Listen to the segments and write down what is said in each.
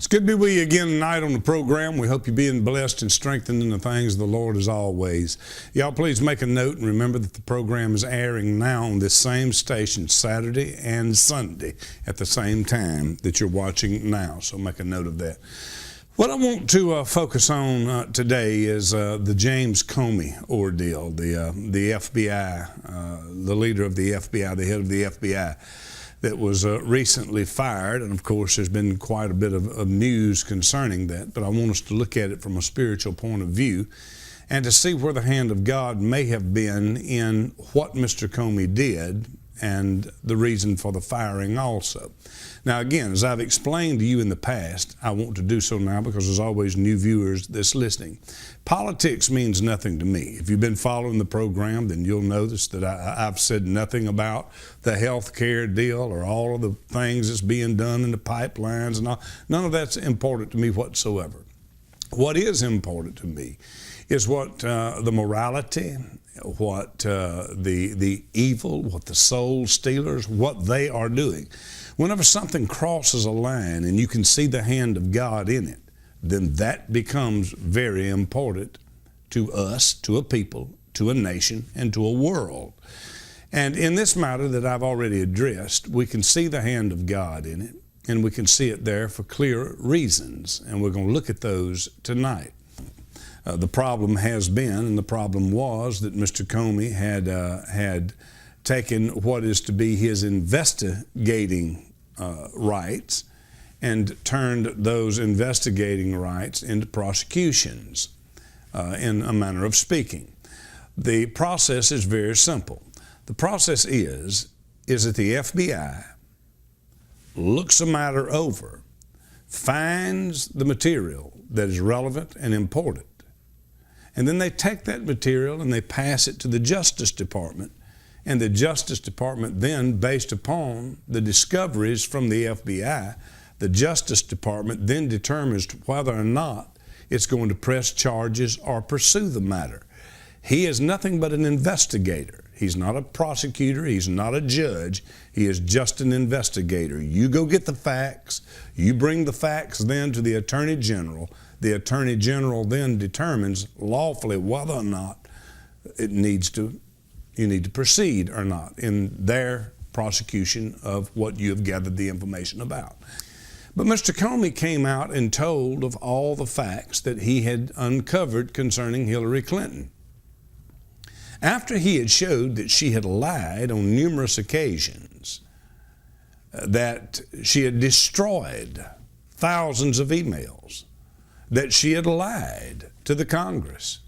good to be with you again tonight on the program. We hope you're being blessed and strengthened in the things of the Lord as always. Y'all please make a note and remember that the program is airing now on this same station Saturday and Sunday at the same time that you're watching now. So make a note of that. What I want to focus on today is the James Comey ordeal, the FBI, the leader of the FBI, the head of the FBI, that was recently fired. And of course, there's been quite a bit of news concerning that, but I want us to look at it from a spiritual point of view and to see where the hand of God may have been in what Mr. Comey did and the reason for the firing also. Now again, as I've explained to you in the past, I want to do so now because there's always new viewers that's listening. Politics means nothing to me. If you've been following the program, then you'll notice that I've said nothing about the health care deal or all of the things that's being done in the pipelines and all. None of that's important to me whatsoever. What is important to me is what the morality, what the evil, what the soul stealers, what they are doing. Whenever something crosses a line and you can see the hand of God in it, then that becomes very important to us, to a people, to a nation, and to a world. And in this matter that I've already addressed, we can see the hand of God in it, and we can see it there for clear reasons, and we're going to look at those tonight. The problem has been, and the problem was, that Mr. Comey had taken what is to be his investigating rights and turned those investigating rights into prosecutions, in a manner of speaking. The process is very simple. The process is that the FBI looks a matter over, finds the material that is relevant and important, and then they take that material and they pass it to the Justice Department. And the Justice Department then, based upon the discoveries from the FBI, the Justice Department then determines whether or not it's going to press charges or pursue the matter. He is nothing but an investigator. He's not a prosecutor. He's not a judge. He is just an investigator. You go get the facts. You bring the facts then to the Attorney General. The Attorney General then determines lawfully whether or not you need to proceed or not in their prosecution of what you have gathered the information about. But Mr. Comey came out and told of all the facts that he had uncovered concerning Hillary Clinton. After he had showed that she had lied on numerous occasions, that she had destroyed thousands of emails, that she had lied to the Congress.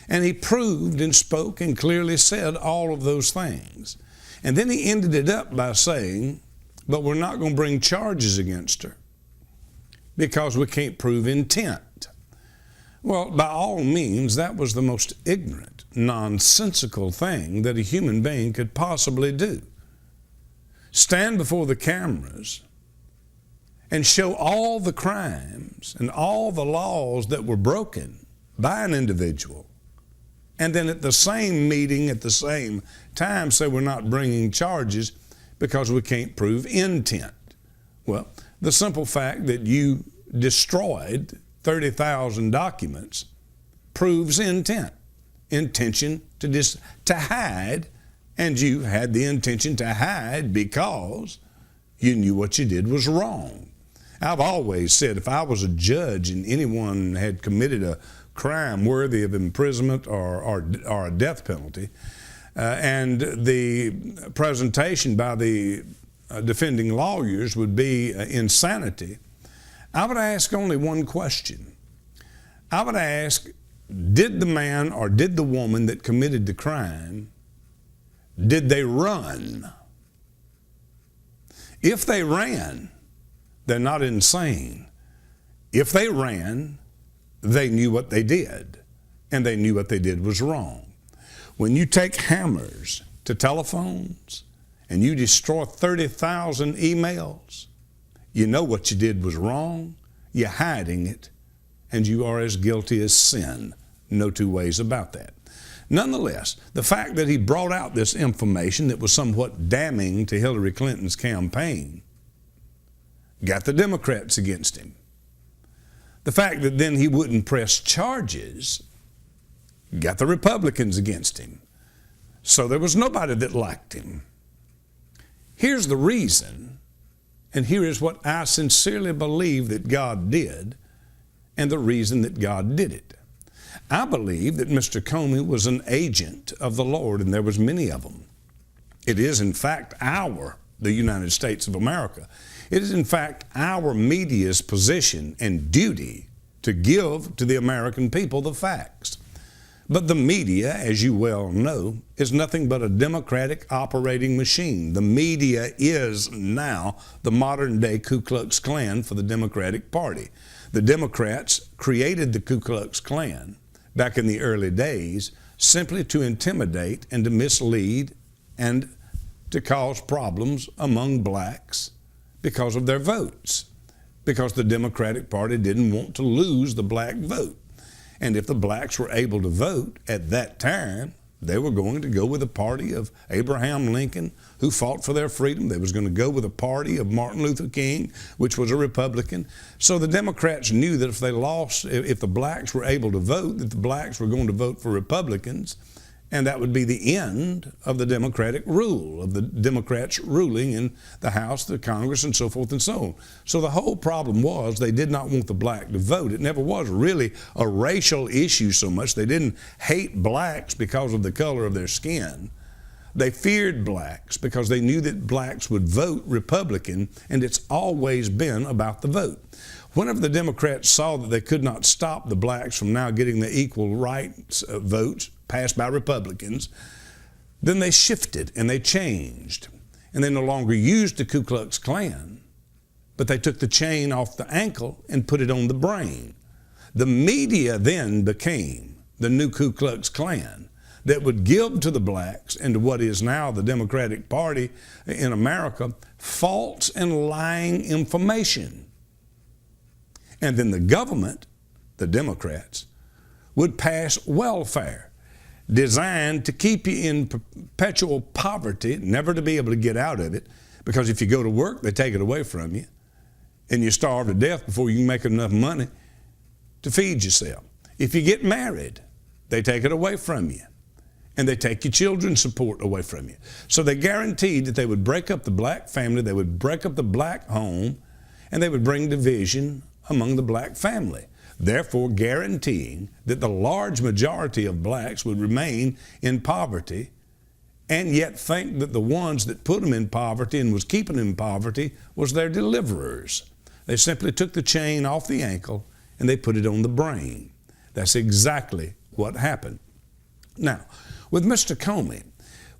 And he proved and spoke and clearly said all of those things. And then he ended it up by saying, but we're not going to bring charges against her because we can't prove intent. Well, by all means, that was the most ignorant, nonsensical thing that a human being could possibly do. Stand before the cameras and show all the crimes and all the laws that were broken by an individual, and then at the same meeting, at the same time, say we're not bringing charges because we can't prove intent. Well, the simple fact that you destroyed 30,000 documents proves intent. Intention to hide, and you had the intention to hide because you knew what you did was wrong. I've always said if I was a judge and anyone had committed a crime worthy of imprisonment or a death penalty, and the presentation by the defending lawyers would be insanity, I would ask only one question. I would ask, did the man or did the woman that committed the crime, did they run? If they ran, they're not insane. If they ran, they knew what they did, and they knew what they did was wrong. When you take hammers to telephones and you destroy 30,000 emails, you know what you did was wrong, you're hiding it, and you are as guilty as sin. No two ways about that. Nonetheless, the fact that he brought out this information that was somewhat damning to Hillary Clinton's campaign got the Democrats against him. The fact that then he wouldn't press charges got the Republicans against him. So there was nobody that liked him. Here's the reason, and here is what I sincerely believe that God did, and the reason that God did it. I believe that Mr. Comey was an agent of the Lord, and there was many of them. It is, in fact, the United States of America. It is, in fact, our media's position and duty to give to the American people the facts. But the media, as you well know, is nothing but a democratic operating machine. The media is now the modern-day Ku Klux Klan for the Democratic Party. The Democrats created the Ku Klux Klan back in the early days simply to intimidate and to mislead and to cause problems among blacks because of their votes, because the Democratic Party didn't want to lose the black vote. And if the blacks were able to vote at that time, they were going to go with the party of Abraham Lincoln, who fought for their freedom. They was going to go with the party of Martin Luther King, which was a Republican. So the Democrats knew that if they lost, if the blacks were able to vote, that the blacks were going to vote for Republicans, and that would be the end of the Democratic rule, of the Democrats ruling in the House, the Congress, and so forth and so on. So the whole problem was they did not want the black to vote. It never was really a racial issue so much. They didn't hate blacks because of the color of their skin. They feared blacks because they knew that blacks would vote Republican, and it's always been about the vote. Whenever the Democrats saw that they could not stop the blacks from now getting the equal rights votes passed by Republicans, then they shifted and they changed. And they no longer used the Ku Klux Klan, but they took the chain off the ankle and put it on the brain. The media then became the new Ku Klux Klan that would give to the blacks and to what is now the Democratic Party in America false and lying information. And then the government, the Democrats, would pass welfare designed to keep you in perpetual poverty, never to be able to get out of it, because if you go to work, they take it away from you, and you starve to death before you can make enough money to feed yourself. If you get married, they take it away from you, and they take your children's support away from you. So they guaranteed that they would break up the black family, they would break up the black home, and they would bring division among the black family, therefore guaranteeing that the large majority of blacks would remain in poverty and yet think that the ones that put them in poverty and was keeping them in poverty was their deliverers. They simply took the chain off the ankle and they put it on the brain. That's exactly what happened. Now, with Mr. Comey,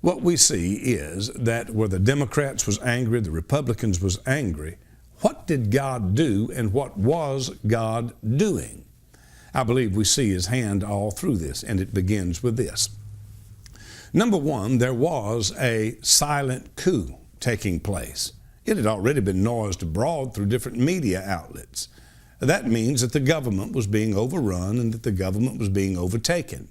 what we see is that where the Democrats was angry, the Republicans was angry. What did God do, and what was God doing? I believe we see His hand all through this, and it begins with this. Number one, there was a silent coup taking place. It had already been noised abroad through different media outlets. That means that the government was being overrun and that the government was being overtaken.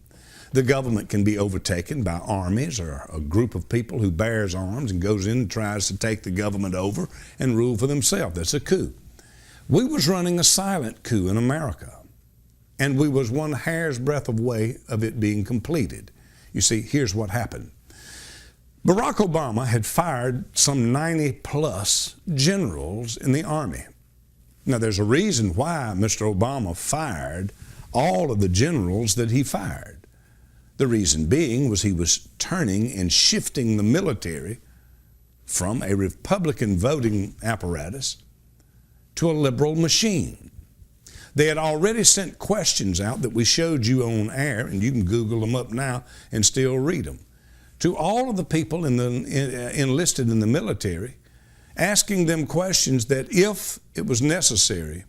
The government can be overtaken by armies or a group of people who bears arms and goes in and tries to take the government over and rule for themselves. That's a coup. We was running a silent coup in America, and we was one hair's breadth away of it being completed. You see, here's what happened. Barack Obama had fired some 90-plus generals in the Army. Now, there's a reason why Mr. Obama fired all of the generals that he fired. The reason being was he was turning and shifting the military from a Republican voting apparatus to a liberal machine. They had already sent questions out that we showed you on air, and you can Google them up now and still read them, to all of the people enlisted in the military, asking them questions that, if it was necessary,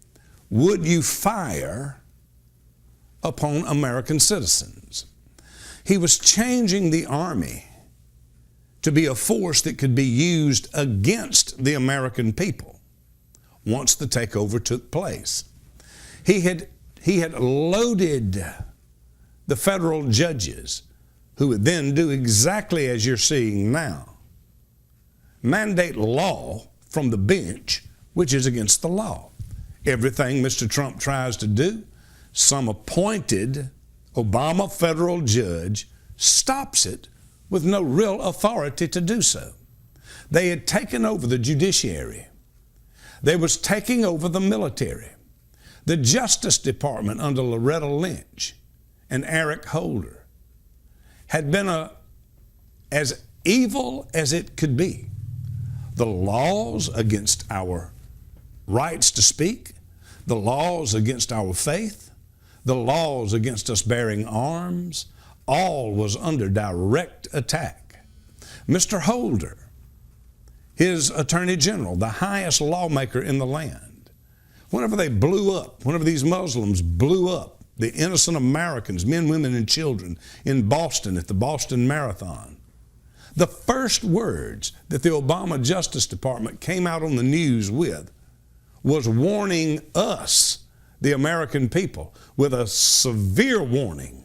would you fire upon American citizens? He was changing the Army to be a force that could be used against the American people once the takeover took place. He had loaded the federal judges, who would then do exactly as you're seeing now, mandate law from the bench, which is against the law. Everything Mr. Trump tries to do, some appointed Obama federal judge stops it with no real authority to do so. They had taken over the judiciary. They was taking over the military. The Justice Department under Loretta Lynch and Eric Holder had been as evil as it could be. The laws against our rights to speak, the laws against our faith, the laws against us bearing arms, all was under direct attack. Mr. Holder, his Attorney General, the highest lawmaker in the land, whenever they blew up, whenever these Muslims blew up the innocent Americans, men, women, and children in Boston at the Boston Marathon, the first words that the Obama Justice Department came out on the news with was warning us, the American people, with a severe warning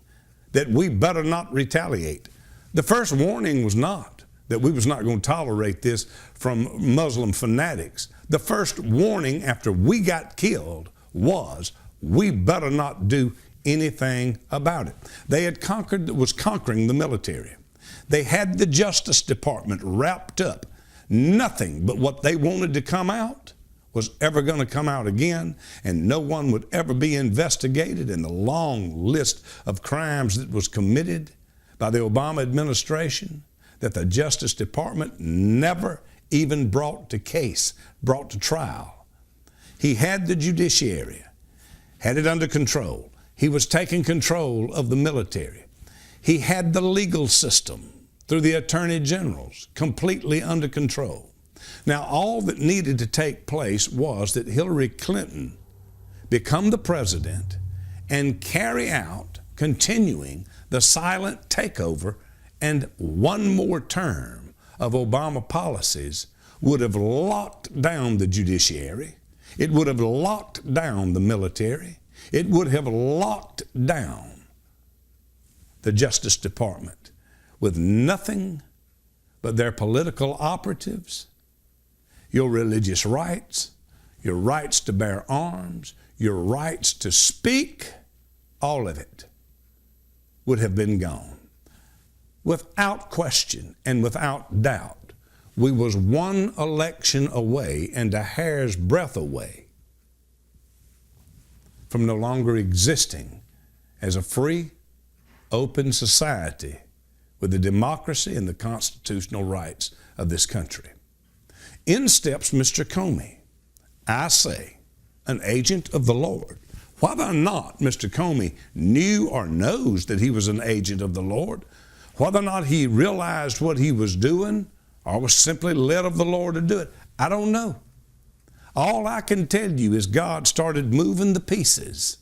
that we better not retaliate. The first warning was not that we was not going to tolerate this from Muslim fanatics. The first warning after we got killed was we better not do anything about it. They had conquering the military. They had the Justice Department wrapped up. Nothing but what they wanted to come out was ever going to come out again, and no one would ever be investigated in the long list of crimes that was committed by the Obama administration that the Justice Department never even brought to trial. He had the judiciary, had it under control. He was taking control of the military. He had the legal system through the attorney generals completely under control. Now, all that needed to take place was that Hillary Clinton become the president and carry out, continuing the silent takeover and one more term of Obama policies would have locked down the judiciary. It would have locked down the military. It would have locked down the Justice Department with nothing but their political operatives, your religious rights, your rights to bear arms, your rights to speak, all of it would have been gone. Without question and without doubt, we was one election away and a hair's breadth away from no longer existing as a free, open society with the democracy and the constitutional rights of this country. In steps Mr. Comey, I say, an agent of the Lord. Whether or not Mr. Comey knew or knows that he was an agent of the Lord, whether or not he realized what he was doing or was simply led of the Lord to do it, I don't know. All I can tell you is God started moving the pieces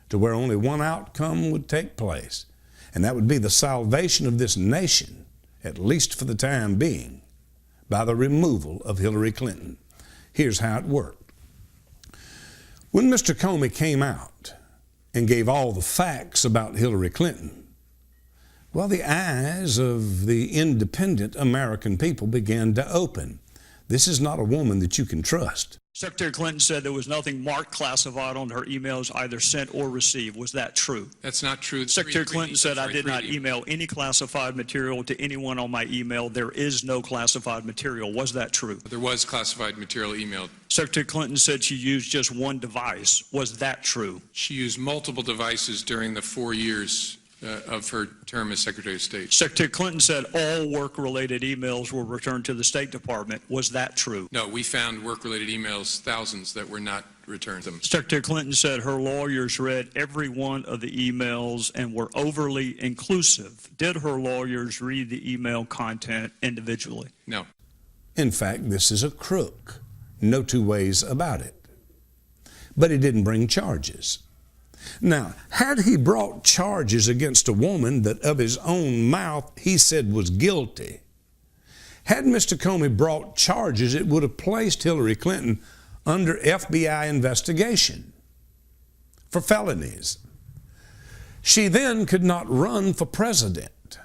to where only one outcome would take place, and that would be the salvation of this nation, at least for the time being, by the removal of Hillary Clinton. Here's how it worked. When Mr. Comey came out and gave all the facts about Hillary Clinton, well, the eyes of the independent American people began to open. This is not a woman that you can trust. Secretary Clinton said there was nothing marked classified on her emails, either sent or received. Was that true? That's not true. Secretary Clinton said, I did not email any classified material to anyone on my email. There is no classified material. Was that true? There was classified material emailed. Secretary Clinton said she used just one device. Was that true? She used multiple devices during the 4 years of her term as Secretary of State. Secretary Clinton said all work-related emails were returned to the State Department. Was that true? No, we found work-related emails, thousands, that were not returned to them. Secretary Clinton said her lawyers read every one of the emails and were overly inclusive. Did her lawyers read the email content individually? No. In fact, this is a crook. No two ways about it. But he didn't bring charges. Now, had he brought charges against a woman that of his own mouth he said was guilty, had Mr. Comey brought charges, it would have placed Hillary Clinton under FBI investigation for felonies. She then could not run for president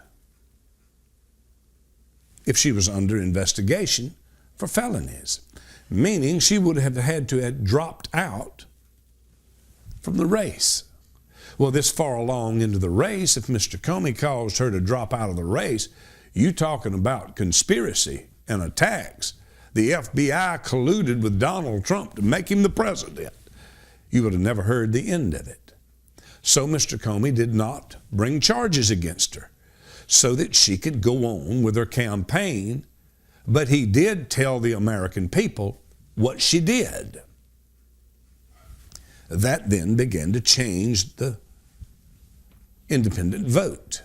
if she was under investigation for felonies. meaning she would have had to have dropped out from the race. Well, this far along into the race, if Mr. Comey caused her to drop out of the race, you talking about conspiracy and attacks. The FBI colluded with Donald Trump to make him the president. You would have never heard the end of it. So Mr. Comey did not bring charges against her so that she could go on with her campaign, but he did tell the American people what she did. That then began to change the independent vote.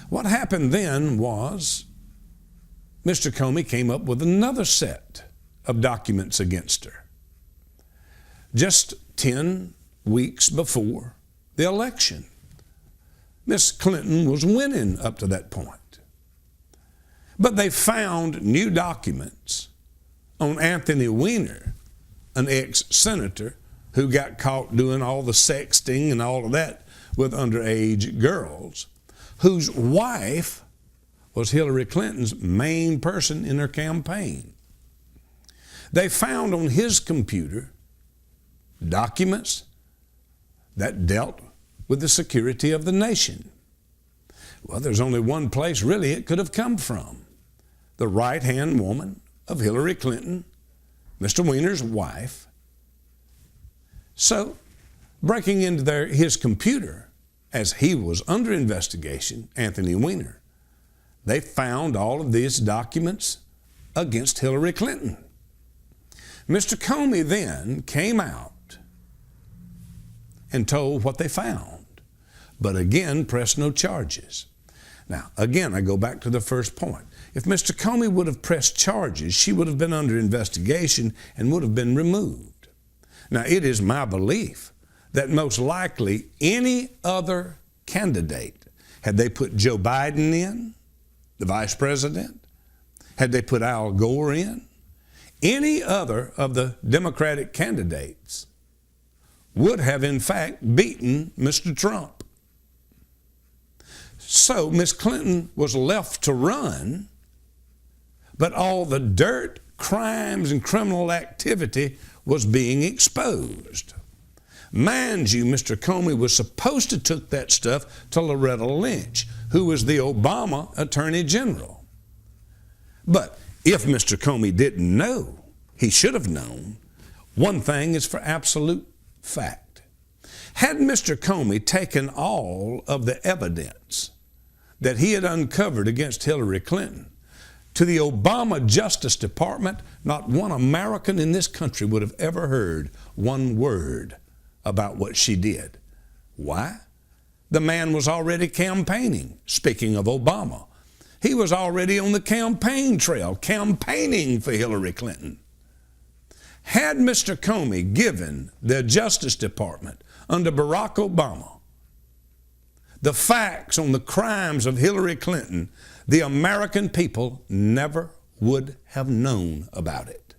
What happened then was Mr. Comey came up with another set of documents against her. Just 10 weeks before the election, Miss Clinton was winning up to that point. But they found new documents on Anthony Weiner, an ex-senator who got caught doing all the sexting and all of that with underage girls, whose wife was Hillary Clinton's main person in her campaign. They found on his computer documents that dealt with the security of the nation. Well, there's only one place really it could have come from. The right-hand woman of Hillary Clinton, Mr. Weiner's wife. So, breaking into his computer as he was under investigation, Anthony Weiner, they found all of these documents against Hillary Clinton. Mr. Comey then came out and told what they found, but again pressed no charges. Now, again, I go back to the first point. If Mr. Comey would have pressed charges, she would have been under investigation and would have been removed. Now, it is my belief that most likely any other candidate, had they put Joe Biden in, the vice president, had they put Al Gore in, any other of the Democratic candidates would have in fact beaten Mr. Trump. So Miss Clinton was left to run, but all the dirt, crimes, and criminal activity was being exposed. Mind you, Mr. Comey was supposed to take that stuff to Loretta Lynch, who was the Obama Attorney General. But if Mr. Comey didn't know, he should have known. One thing is for absolute fact. Had Mr. Comey taken all of the evidence that he had uncovered against Hillary Clinton to the Obama Justice Department, not one American in this country would have ever heard one word about what she did. Why? The man was already campaigning. Speaking of Obama, he was already on the campaign trail, campaigning for Hillary Clinton. Had Mr. Comey given the Justice Department under Barack Obama the facts on the crimes of Hillary Clinton, the American people never would have known about it.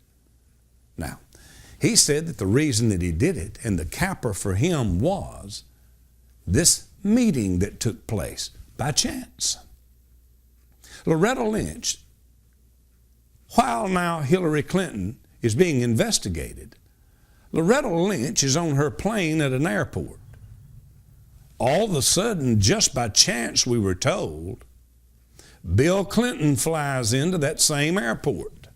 Now, he said that the reason that he did it, and the capper for him, was this meeting that took place by chance. Loretta Lynch, while now Hillary Clinton is being investigated, Loretta Lynch is on her plane at an airport. All of a sudden, just by chance, we were told, Bill Clinton flies into that same airport.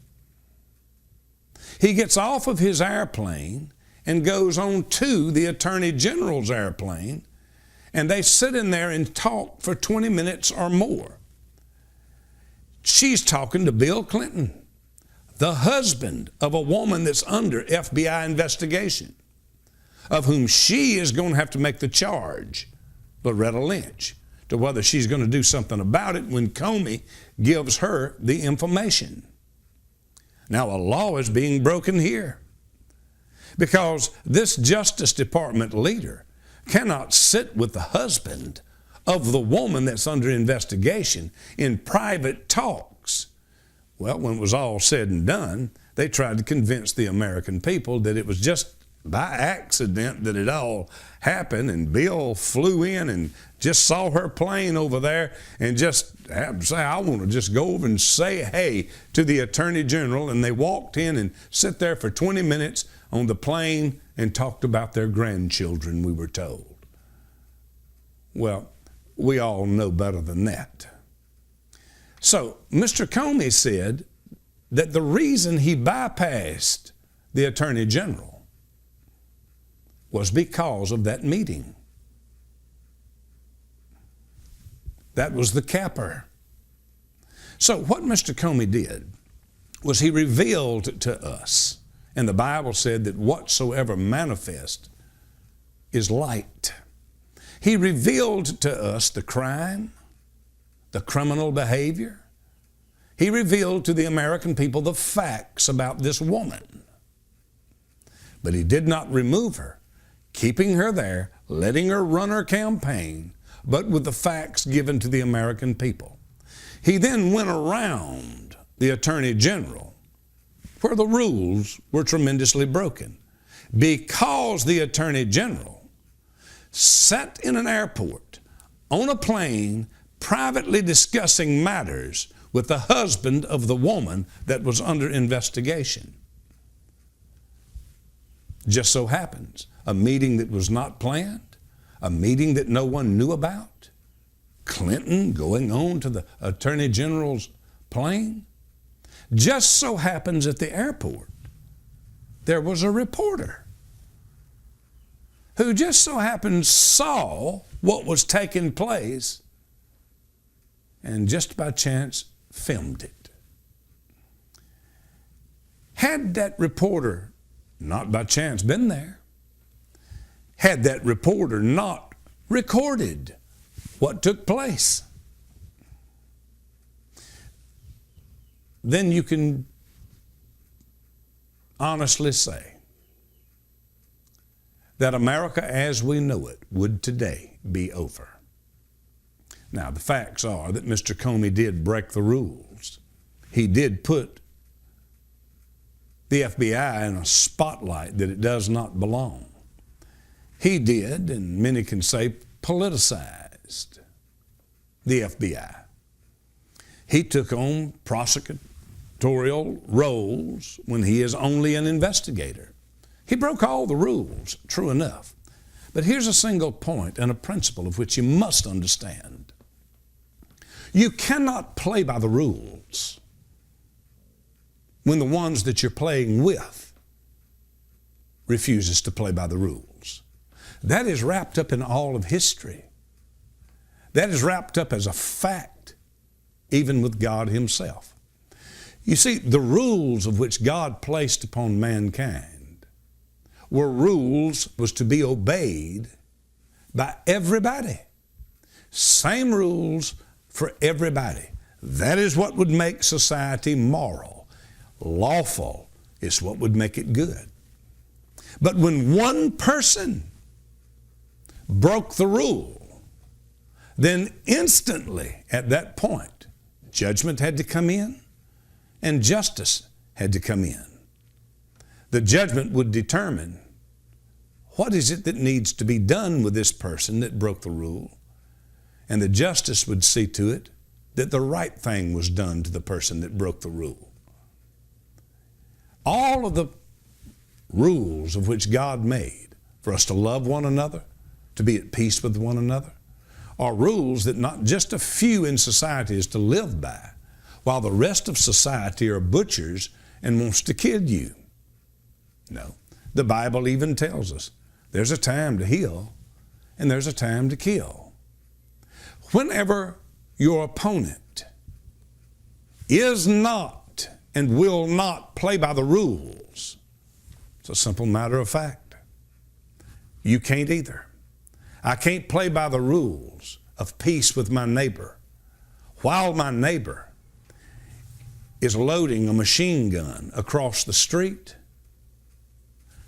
He gets off of his airplane and goes on to the Attorney General's airplane, and they sit in there and talk for 20 minutes or more. She's talking to Bill Clinton, the husband of a woman that's under FBI investigation, of whom she is going to have to make the charge, Loretta Lynch, to whether she's going to do something about it when Comey gives her the information. Now, a law is being broken here because this Justice Department leader cannot sit with the husband of the woman that's under investigation in private talks. Well, when it was all said and done, they tried to convince the American people that it was just by accident that it all happened, and Bill flew in and just saw her plane over there and just happened to say, I want to just go over and say hey to the Attorney General. And they walked in and sat there for 20 minutes on the plane and talked about their grandchildren, we were told. Well, we all know better than that. So Mr. Comey said that the reason he bypassed the Attorney General was because of that meeting. That was the capper. So what Mr. Comey did was he revealed to us, and the Bible said that whatsoever manifest is light. He revealed to us the crime, the criminal behavior. He revealed to the American people the facts about this woman. But he did not remove her, keeping her there, letting her run her campaign, but with the facts given to the American people. He then went around the Attorney General, where the rules were tremendously broken, because the Attorney General sat in an airport on a plane privately discussing matters with the husband of the woman that was under investigation. Just so happens, a meeting that was not planned, a meeting that no one knew about, Clinton going on to the Attorney General's plane. Just so happens at the airport, there was a reporter who just so happened saw what was taking place and just by chance filmed it. Had that reporter not by chance been there, had that reporter not recorded what took place, then you can honestly say that America as we know it would today be over. Now, the facts are that Mr. Comey did break the rules. He did put the FBI in a spotlight that it does not belong. He did, and many can say, politicized the FBI. He took on prosecutorial roles when he is only an investigator. He broke all the rules, true enough. But here's a single point and a principle of which you must understand. You cannot play by the rules when the ones that you're playing with refuses to play by the rules. That is wrapped up in all of history. That is wrapped up as a fact, even with God Himself. You see, the rules of which God placed upon mankind were rules was to be obeyed by everybody. Same rules for everybody. That is what would make society moral. Lawful is what would make it good. But when one person broke the rule, then instantly at that point, judgment had to come in and justice had to come in. The judgment would determine what is it that needs to be done with this person that broke the rule, and the justice would see to it that the right thing was done to the person that broke the rule. All of the rules of which God made for us to love one another, to be at peace with one another, are rules that not just a few in society is to live by, while the rest of society are butchers and wants to kill you. No, the Bible even tells us there's a time to heal and there's a time to kill. Whenever your opponent is not and will not play by the rules, it's a simple matter of fact. You can't either. I can't play by the rules of peace with my neighbor while my neighbor is loading a machine gun across the street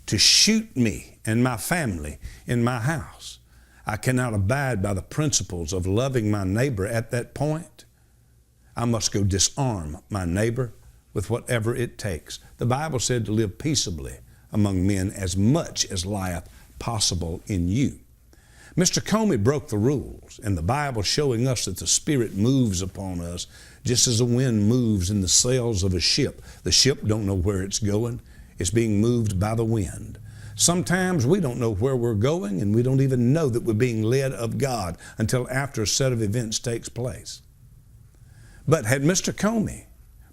to shoot me and my family in my house. I cannot abide by the principles of loving my neighbor at that point. I must go disarm my neighbor with whatever it takes. The Bible said to live peaceably among men as much as lieth possible in you. Mr. Comey broke the rules, and the Bible showing us that the Spirit moves upon us just as a wind moves in the sails of a ship. The ship don't know where it's going. It's being moved by the wind. Sometimes we don't know where we're going, and we don't even know that we're being led of God until after a set of events takes place. But had Mr. Comey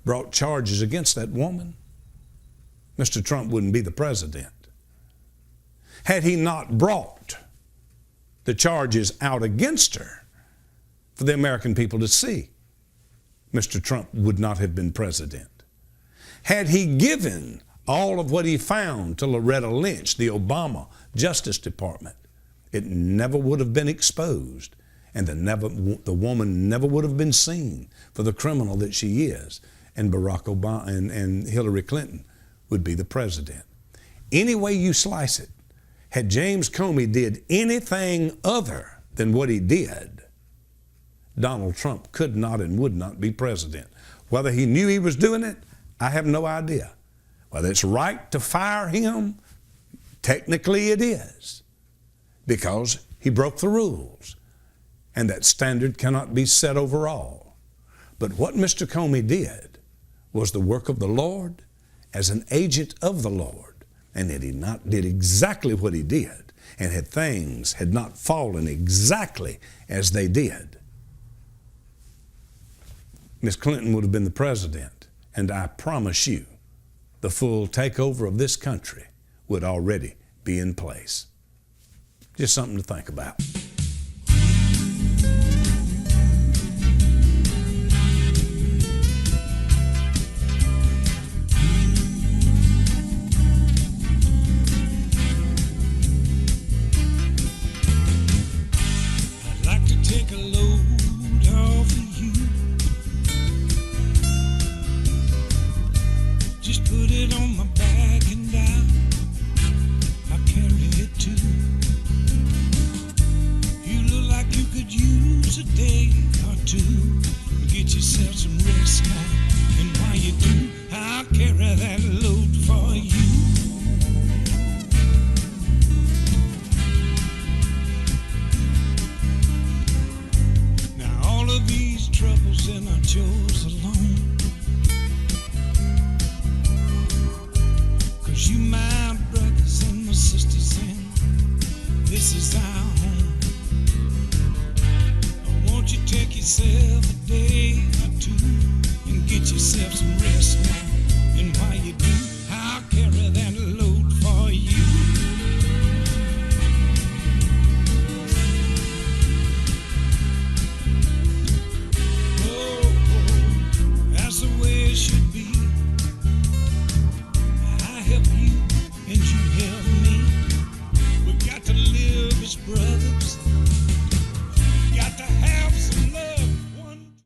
brought charges against that woman, Mr. Trump wouldn't be the president. Had he not brought the charges out against her for the American people to see, Mr. Trump would not have been president. Had he given all of what he found to Loretta Lynch, the Obama Justice Department, it never would have been exposed, and the woman never would have been seen for the criminal that she is, and Barack Obama and Hillary Clinton would be the president. Any way you slice it, had James Comey did anything other than what he did, Donald Trump could not and would not be president. Whether he knew he was doing it, I have no idea. Whether it's right to fire him, technically it is, because he broke the rules, and that standard cannot be set over all. But what Mr. Comey did was the work of the Lord as an agent of the Lord, and that he not did exactly what he did, and had things had not fallen exactly as they did, Miss Clinton would have been the president, and I promise you, the full takeover of this country would already be in place. Just something to think about. I'd like to take a load off of you. Just put it on my back and I'll carry it too. You look like you could use a day or two. Get yourself some rest now, and while you do, I'll carry that load for you. Now all of these troubles and our chores alone,